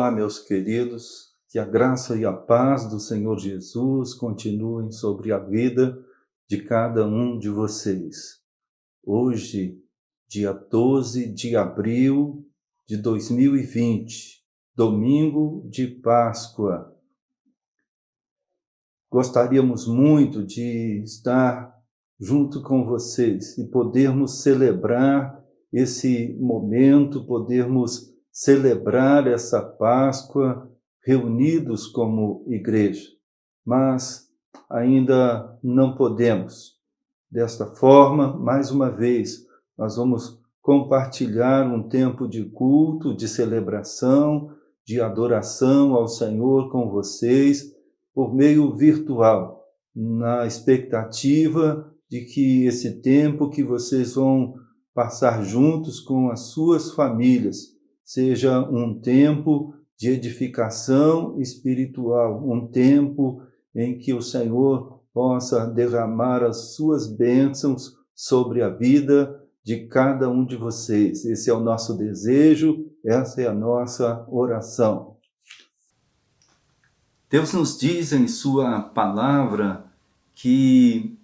Olá, meus queridos, que a graça e a paz do Senhor Jesus continuem sobre a vida de cada um de vocês. Hoje, dia 12 de abril de 2020, domingo de Páscoa. Gostaríamos muito de estar junto com vocês e podermos celebrar esse momento, podermos celebrar essa Páscoa reunidos como igreja, mas ainda não podemos. Desta forma, mais uma vez, nós vamos compartilhar um tempo de culto, de celebração, de adoração ao Senhor com vocês, por meio virtual, na expectativa de que esse tempo que vocês vão passar juntos com as suas famílias seja um tempo de edificação espiritual, um tempo em que o Senhor possa derramar as suas bênçãos sobre a vida de cada um de vocês. Esse é o nosso desejo, essa é a nossa oração. Deus nos diz em sua palavra que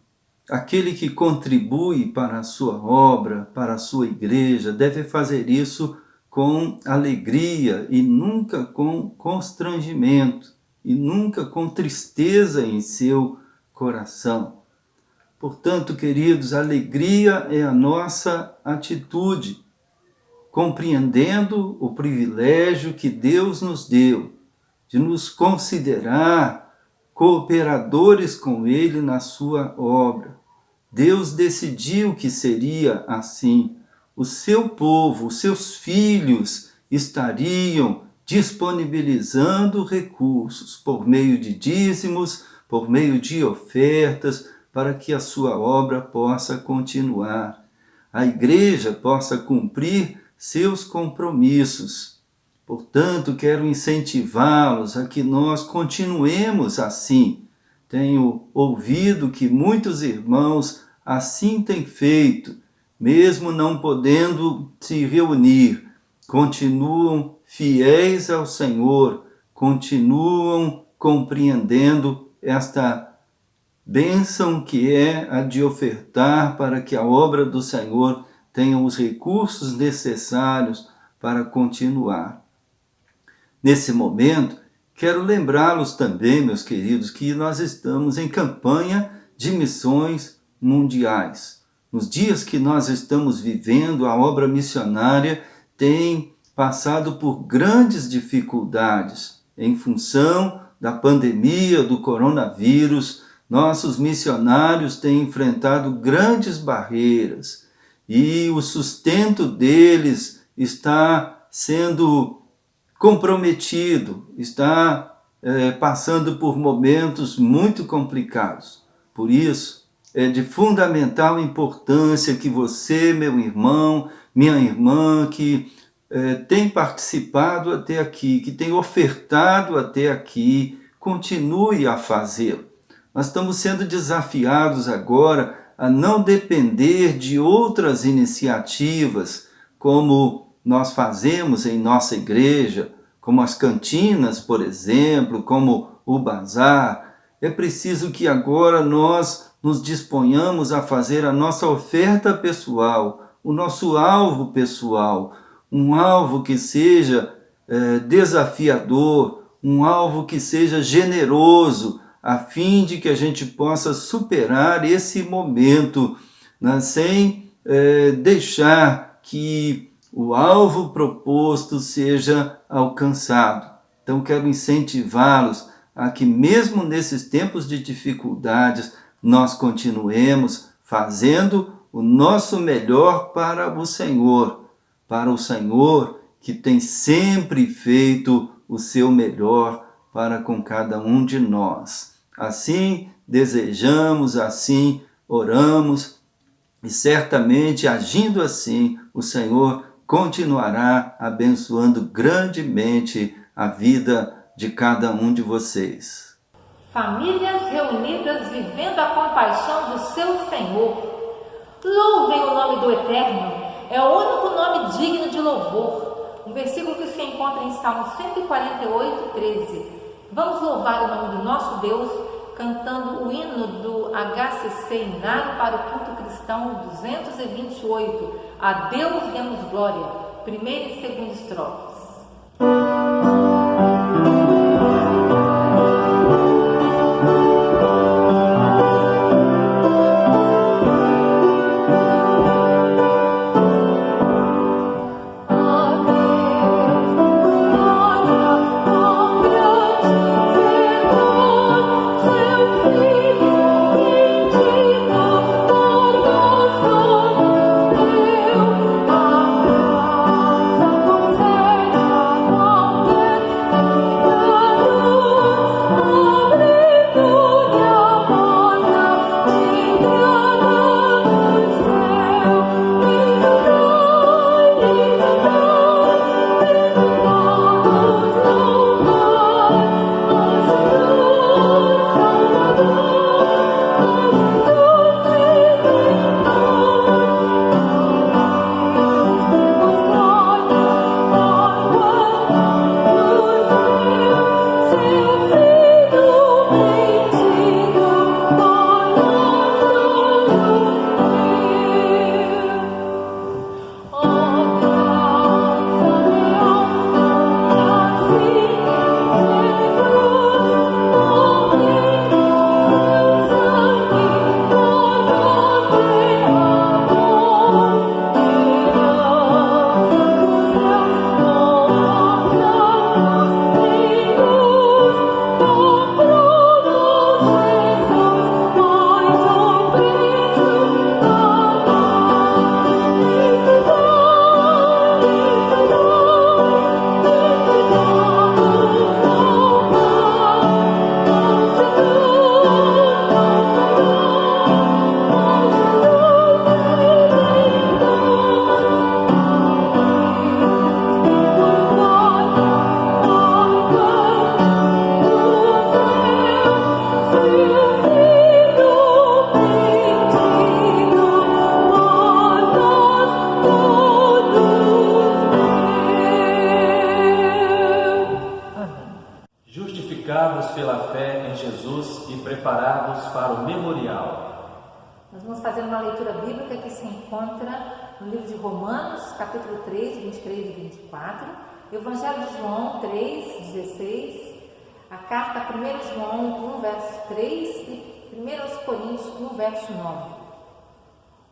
aquele que contribui para a sua obra, para a sua igreja, deve fazer isso com alegria e nunca com constrangimento, e nunca com tristeza em seu coração. Portanto, queridos, a alegria é a nossa atitude, compreendendo o privilégio que Deus nos deu de nos considerar cooperadores com Ele na sua obra. Deus decidiu que seria assim. O seu povo, os seus filhos estariam disponibilizando recursos por meio de dízimos, por meio de ofertas, para que a sua obra possa continuar. A igreja possa cumprir seus compromissos. Portanto, quero incentivá-los a que nós continuemos assim. Tenho ouvido que muitos irmãos assim têm feito, mesmo não podendo se reunir, continuam fiéis ao Senhor, continuam compreendendo esta bênção que é a de ofertar para que a obra do Senhor tenha os recursos necessários para continuar. Nesse momento, quero lembrá-los também, meus queridos, que nós estamos em campanha de missões mundiais. Nos dias que nós estamos vivendo, a obra missionária tem passado por grandes dificuldades. Em função da pandemia do coronavírus, nossos missionários têm enfrentado grandes barreiras e o sustento deles está sendo comprometido, está passando por momentos muito complicados. Por isso, é de fundamental importância que você, meu irmão, minha irmã, que tem participado até aqui, que tem ofertado até aqui, continue a fazê-lo. Nós estamos sendo desafiados agora a não depender de outras iniciativas, como nós fazemos em nossa igreja, como as cantinas, por exemplo, como o bazar. É preciso que agora nós nos disponhamos a fazer a nossa oferta pessoal, o nosso alvo pessoal, um alvo que seja desafiador, um alvo que seja generoso, a fim de que a gente possa superar esse momento, né, sem deixar que o alvo proposto seja alcançado. Então, quero incentivá-los a que, mesmo nesses tempos de dificuldades, nós continuemos fazendo o nosso melhor para o Senhor que tem sempre feito o seu melhor para com cada um de nós. Assim desejamos, assim oramos, e certamente agindo assim, o Senhor continuará abençoando grandemente a vida de cada um de vocês. Famílias reunidas vivendo a compaixão do seu Senhor. Louvem o nome do Eterno, é o único nome digno de louvor. um versículo que se encontra em Salmo 148, 13. Vamos louvar o nome do nosso Deus cantando o hino do HCC Inário para o Culto Cristão 228. A Deus demos glória, primeira e segunda estrofes. Justificados pela fé em Jesus e preparados para o memorial. Nós vamos fazer uma leitura bíblica que se encontra no livro de Romanos, capítulo 3, 23 e 24, Evangelho de João 3, 16, a carta a 1 João 1, verso 3 e 1 Coríntios 1, verso 9.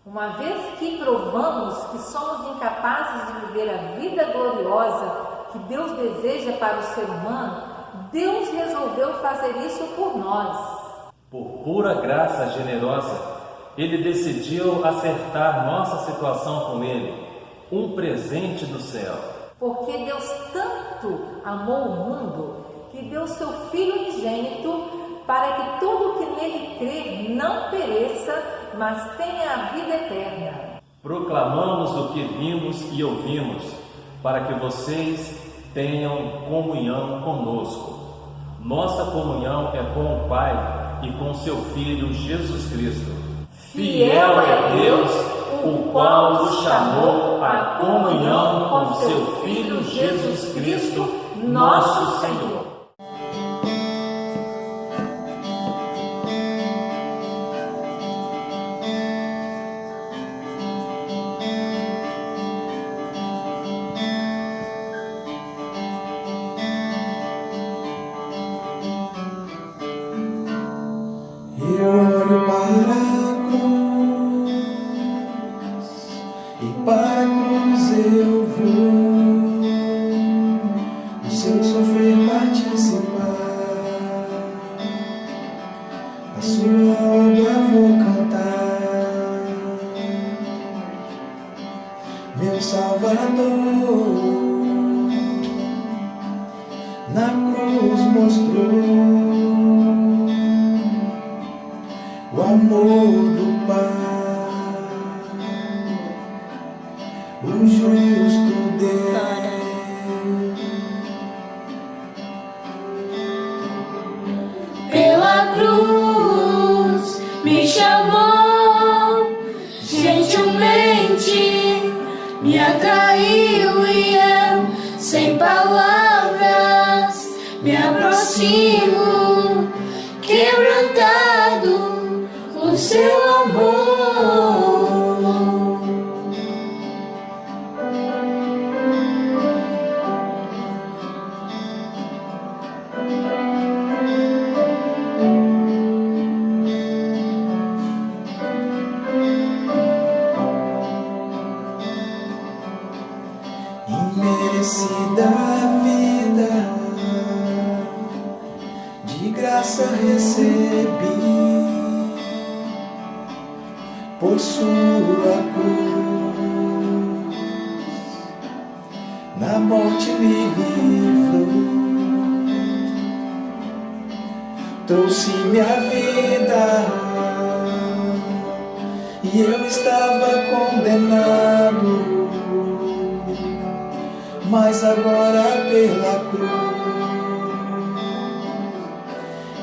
Uma vez que provamos que somos incapazes de viver a vida gloriosa que Deus deseja para o ser humano, Deus resolveu fazer isso por nós. Por pura graça generosa, Ele decidiu acertar nossa situação com Ele, um presente do céu. Porque Deus tanto amou o mundo, que deu seu Filho unigênito, para que todo o que nele crer não pereça, mas tenha a vida eterna. Proclamamos o que vimos e ouvimos, para que vocês tenham comunhão conosco. Nossa comunhão é com o Pai e com seu Filho Jesus Cristo. Fiel é Deus, o qual nos chamou à comunhão com seu Filho Jesus Cristo, nosso Senhor. Eu olho para a cruz e para a cruz eu vou, o seu sofrer participar, a sua obra vou cantar, meu Salvador na cruz mostrou o amor do Pai, o justo Deus. Pela cruz me chamou, gentilmente me atraiu e eu seu amor. Imerecida vida, de graça recebi, por sua cruz, na morte me livrou, trouxe minha vida, e eu estava condenado, mas agora pela cruz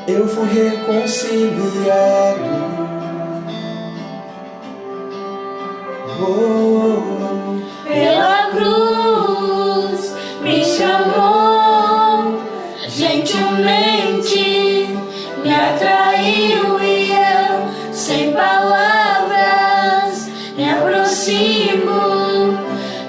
eu fui reconciliado. Pela cruz me chamou, gentilmente me atraiu e eu, sem palavras, me aproximo,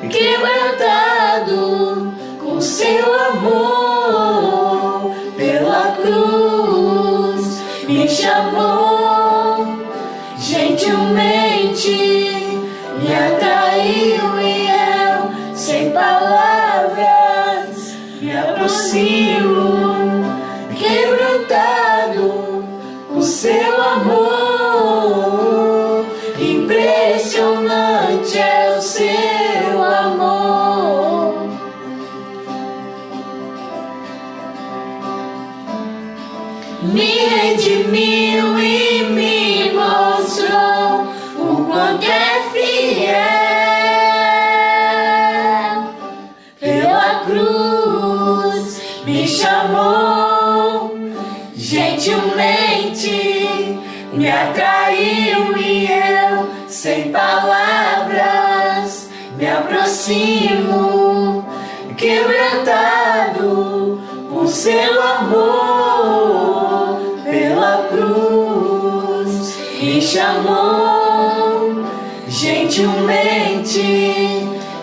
quebrantado com seu amor. Pela cruz me chamou, gentilmente me atraiu e eu, sem palavras, me aproximo, quebrantado com seu amor. Impressionante é o seu amor. Me redimiu e me mostrou o quanto é fiel. Pela cruz me chamou, gentilmente me atraiu e eu, sem palavras, me aproximo, quebrantado por seu amor. Pela cruz me chamou, gentilmente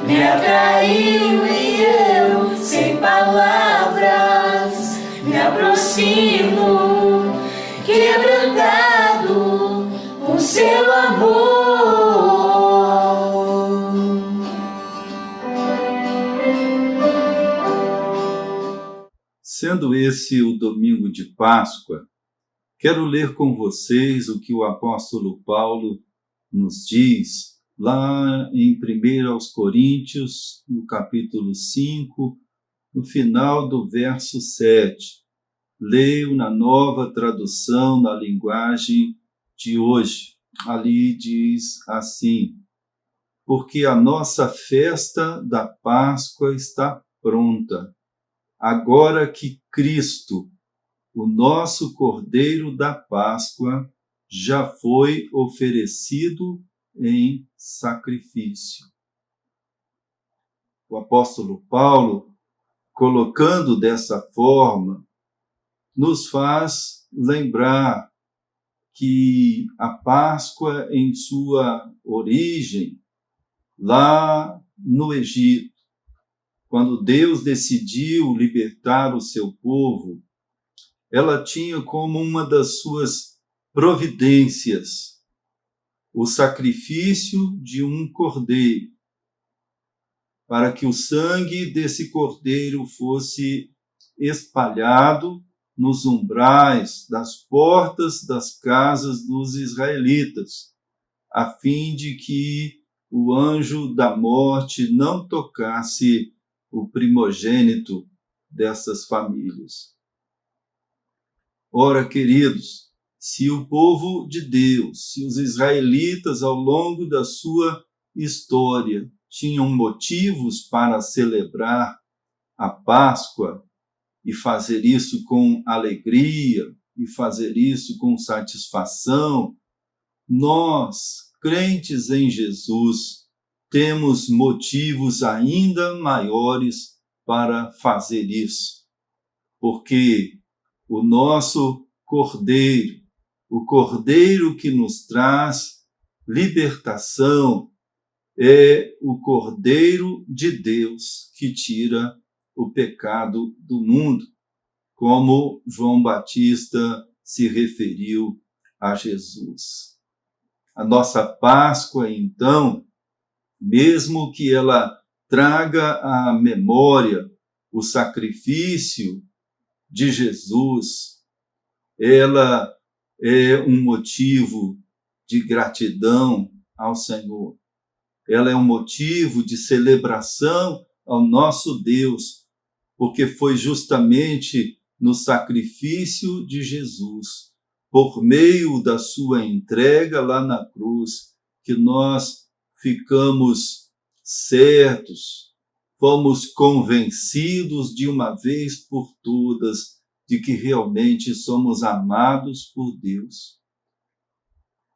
me atraiu e eu, sem palavras, me aproximo, quebrantado por seu amor. Sendo esse o domingo de Páscoa, quero ler com vocês o que o apóstolo Paulo nos diz lá em 1 aos Coríntios, no capítulo 5, no final do verso 7. Leio na nova tradução, na linguagem de hoje. Ali diz assim: porque a nossa festa da Páscoa está pronta, agora que Cristo, o nosso Cordeiro da Páscoa, já foi oferecido em sacrifício. O apóstolo Paulo, colocando dessa forma, nos faz lembrar que a Páscoa, em sua origem, lá no Egito, quando Deus decidiu libertar o seu povo, ela tinha como uma das suas providências o sacrifício de um cordeiro, para que o sangue desse cordeiro fosse espalhado nos umbrais das portas das casas dos israelitas, a fim de que o anjo da morte não tocasse o primogênito dessas famílias. Ora, queridos, se o povo de Deus, se os israelitas ao longo da sua história tinham motivos para celebrar a Páscoa e fazer isso com alegria e fazer isso com satisfação, nós, crentes em Jesus, temos motivos ainda maiores para fazer isso, porque o nosso Cordeiro, o Cordeiro que nos traz libertação, é o Cordeiro de Deus que tira o pecado do mundo, como João Batista se referiu a Jesus. A nossa Páscoa, então, mesmo que ela traga à memória o sacrifício de Jesus, ela é um motivo de gratidão ao Senhor. Ela é um motivo de celebração ao nosso Deus, porque foi justamente no sacrifício de Jesus, por meio da sua entrega lá na cruz, que nós ficamos certos, fomos convencidos de uma vez por todas de que realmente somos amados por Deus.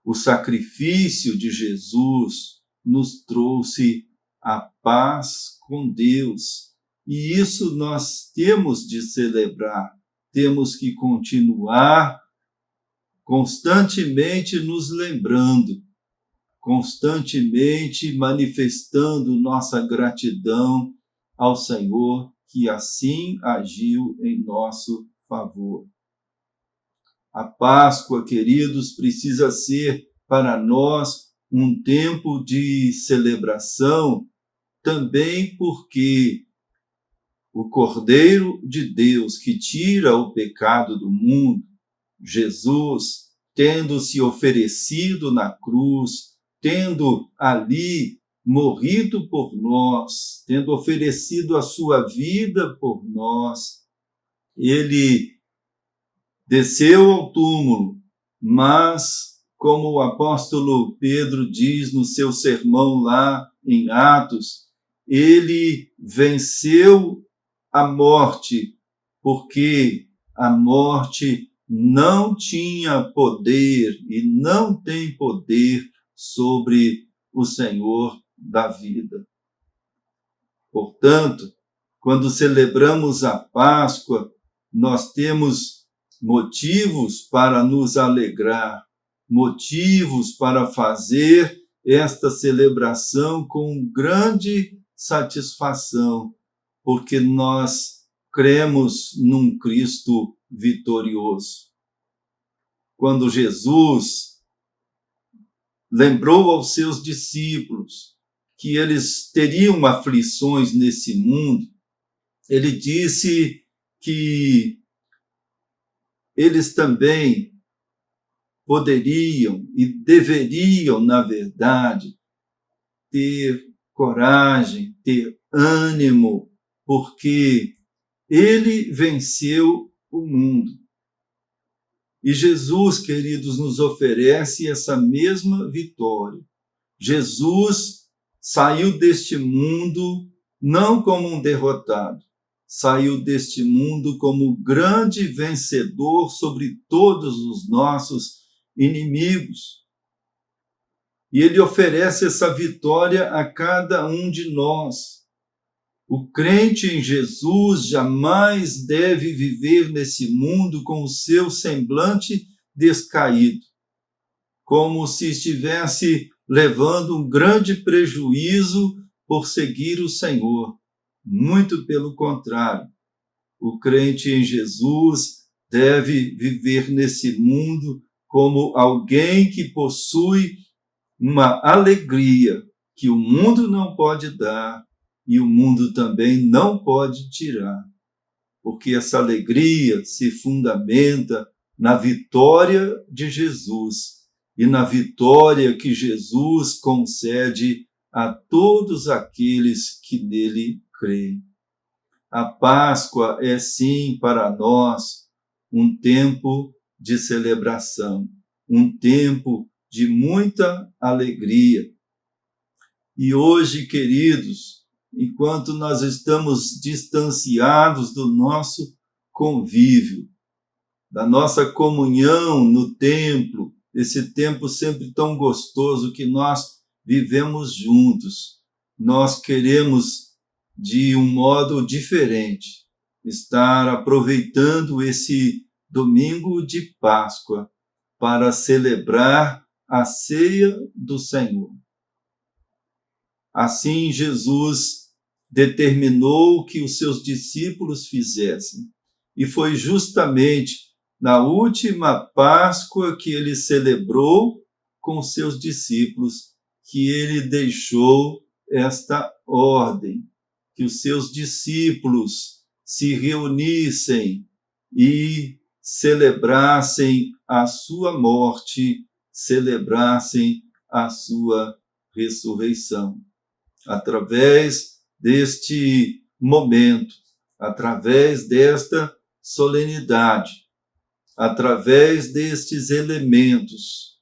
O sacrifício de Jesus nos trouxe a paz com Deus, e isso nós temos de celebrar, temos que continuar constantemente nos lembrando, constantemente manifestando nossa gratidão ao Senhor, que assim agiu em nosso favor. A Páscoa, queridos, precisa ser para nós um tempo de celebração, também porque o Cordeiro de Deus que tira o pecado do mundo, Jesus, tendo se oferecido na cruz, tendo ali morrido por nós, tendo oferecido a sua vida por nós, ele desceu ao túmulo, mas, como o apóstolo Pedro diz no seu sermão lá em Atos, ele venceu a morte, porque a morte não tinha poder e não tem poder sobre o Senhor da vida. Portanto, quando celebramos a Páscoa, nós temos motivos para nos alegrar, motivos para fazer esta celebração com grande satisfação, porque nós cremos num Cristo vitorioso. Quando Jesus lembrou aos seus discípulos que eles teriam aflições nesse mundo, ele disse que eles também poderiam e deveriam, na verdade, ter coragem, ter ânimo, porque ele venceu o mundo. E Jesus, queridos, nos oferece essa mesma vitória. Jesus saiu deste mundo não como um derrotado, saiu deste mundo como grande vencedor sobre todos os nossos inimigos. E ele oferece essa vitória a cada um de nós. O crente em Jesus jamais deve viver nesse mundo com o seu semblante descaído, como se estivesse levando um grande prejuízo por seguir o Senhor. Muito pelo contrário, o crente em Jesus deve viver nesse mundo como alguém que possui uma alegria que o mundo não pode dar e o mundo também não pode tirar, porque essa alegria se fundamenta na vitória de Jesus e na vitória que Jesus concede a todos aqueles que nele creem. A Páscoa é, sim, para nós, um tempo de celebração, um tempo de muita alegria. E hoje, queridos, enquanto nós estamos distanciados do nosso convívio, da nossa comunhão no templo, esse tempo sempre tão gostoso que nós vivemos juntos, nós queremos, de um modo diferente, estar aproveitando esse domingo de Páscoa para celebrar a ceia do Senhor. Assim, Jesus determinou que os seus discípulos fizessem. E foi justamente na última Páscoa que ele celebrou com os seus discípulos que ele deixou esta ordem, que os seus discípulos se reunissem e celebrassem a sua morte, celebrassem a sua ressurreição. Através deste momento, através desta solenidade, através destes elementos,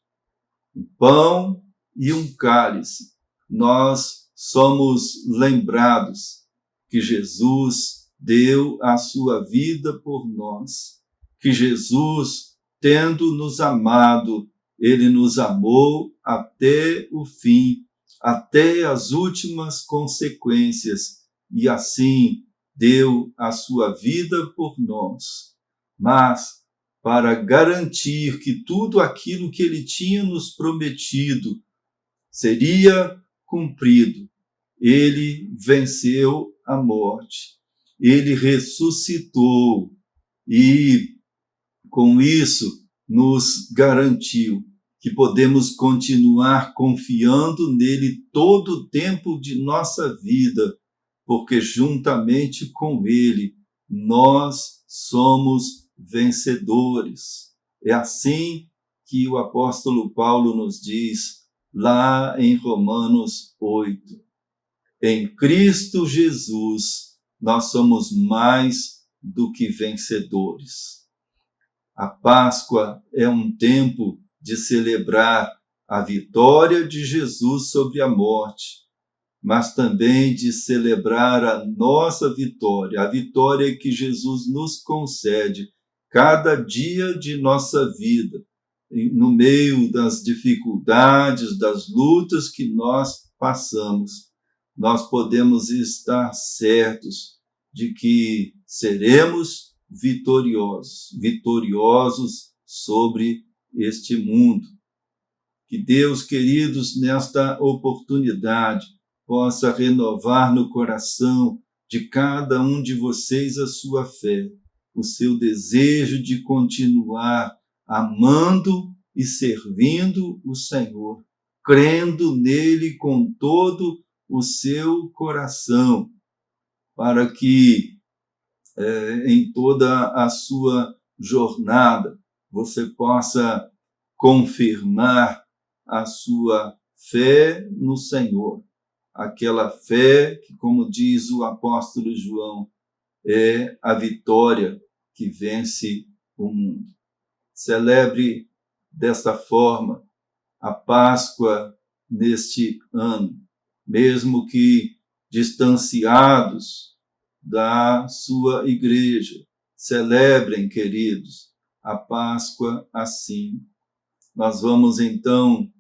um pão e um cálice, nós somos lembrados que Jesus deu a sua vida por nós, que Jesus, tendo nos amado, ele nos amou até o fim, até as últimas consequências, e assim deu a sua vida por nós. Mas, para garantir que tudo aquilo que ele tinha nos prometido seria cumprido, ele venceu a morte, ele ressuscitou e, com isso, nos garantiu que podemos continuar confiando nele todo o tempo de nossa vida, porque juntamente com ele nós somos vencedores. É assim que o apóstolo Paulo nos diz lá em Romanos 8. Em Cristo Jesus nós somos mais do que vencedores. A Páscoa é um tempo de celebrar a vitória de Jesus sobre a morte, mas também de celebrar a nossa vitória, a vitória que Jesus nos concede cada dia de nossa vida, no meio das dificuldades, das lutas que nós passamos. Nós podemos estar certos de que seremos vitoriosos sobre este mundo. Que Deus, queridos, nesta oportunidade, possa renovar no coração de cada um de vocês a sua fé, o seu desejo de continuar amando e servindo o Senhor, crendo nele com todo o seu coração, para que em toda a sua jornada você possa confirmar a sua fé no Senhor, aquela fé que, como diz o apóstolo João, é a vitória que vence o mundo. Celebre desta forma a Páscoa neste ano, mesmo que distanciados da sua igreja. Celebrem, queridos, a Páscoa assim. Nós vamos então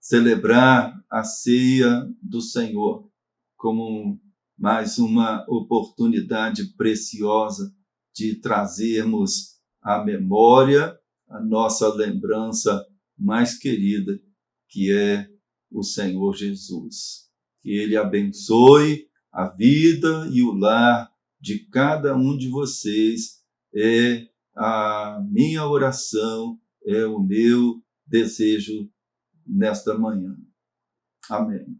celebrar a ceia do Senhor como mais uma oportunidade preciosa de trazermos à memória a nossa lembrança mais querida, que é o Senhor Jesus. Que Ele abençoe a vida e o lar de cada um de vocês. É a minha oração, é o meu desejo nesta manhã. Amém.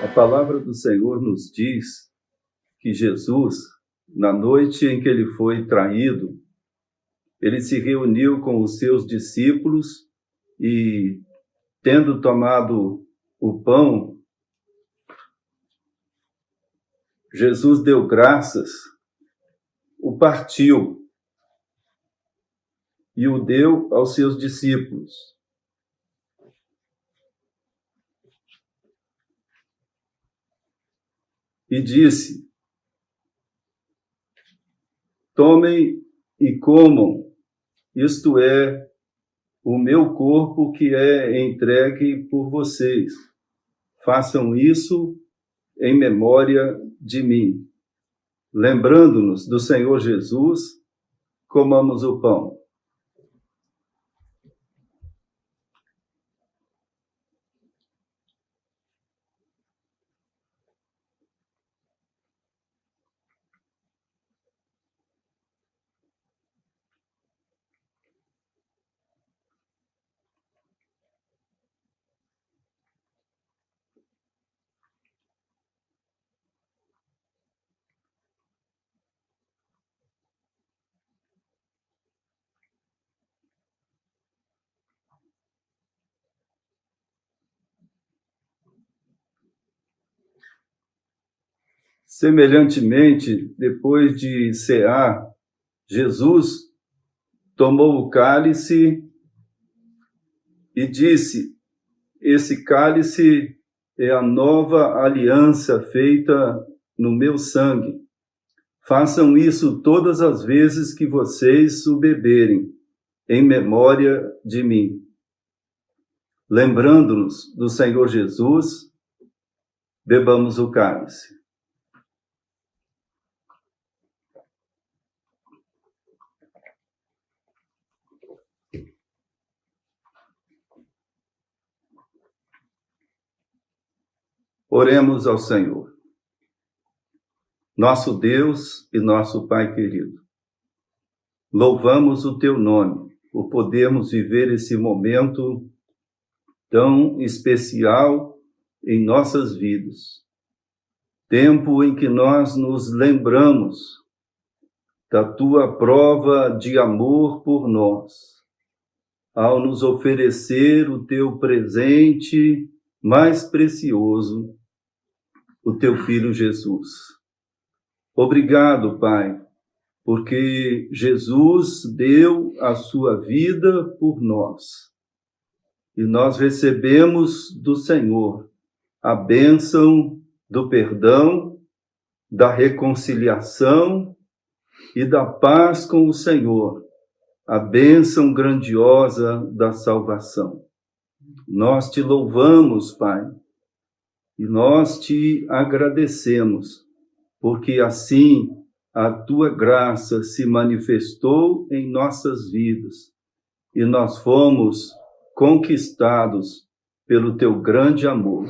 A palavra do Senhor nos diz que Jesus, na noite em que ele foi traído, ele se reuniu com os seus discípulos e, tendo tomado o pão, Jesus deu graças, o partiu e o deu aos seus discípulos. E disse: tomem e comam, isto é, o meu corpo que é entregue por vocês. Façam isso em memória de mim. Lembrando-nos do Senhor Jesus, comamos o pão. Semelhantemente, depois de cear, Jesus tomou o cálice e disse: esse cálice é a nova aliança feita no meu sangue. Façam isso todas as vezes que vocês o beberem, em memória de mim. Lembrando-nos do Senhor Jesus, bebamos o cálice. Oremos ao Senhor. Nosso Deus e nosso Pai querido, louvamos o teu nome por podermos viver esse momento tão especial em nossas vidas. Tempo em que nós nos lembramos da tua prova de amor por nós, ao nos oferecer o teu presente mais precioso, o teu Filho Jesus. Obrigado, Pai, porque Jesus deu a sua vida por nós. E nós recebemos do Senhor a bênção do perdão, da reconciliação e da paz com o Senhor, a bênção grandiosa da salvação. Nós te louvamos, Pai, e nós te agradecemos, porque assim a tua graça se manifestou em nossas vidas e nós fomos conquistados pelo teu grande amor.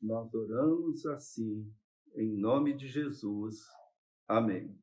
Nós oramos assim, em nome de Jesus. Amém.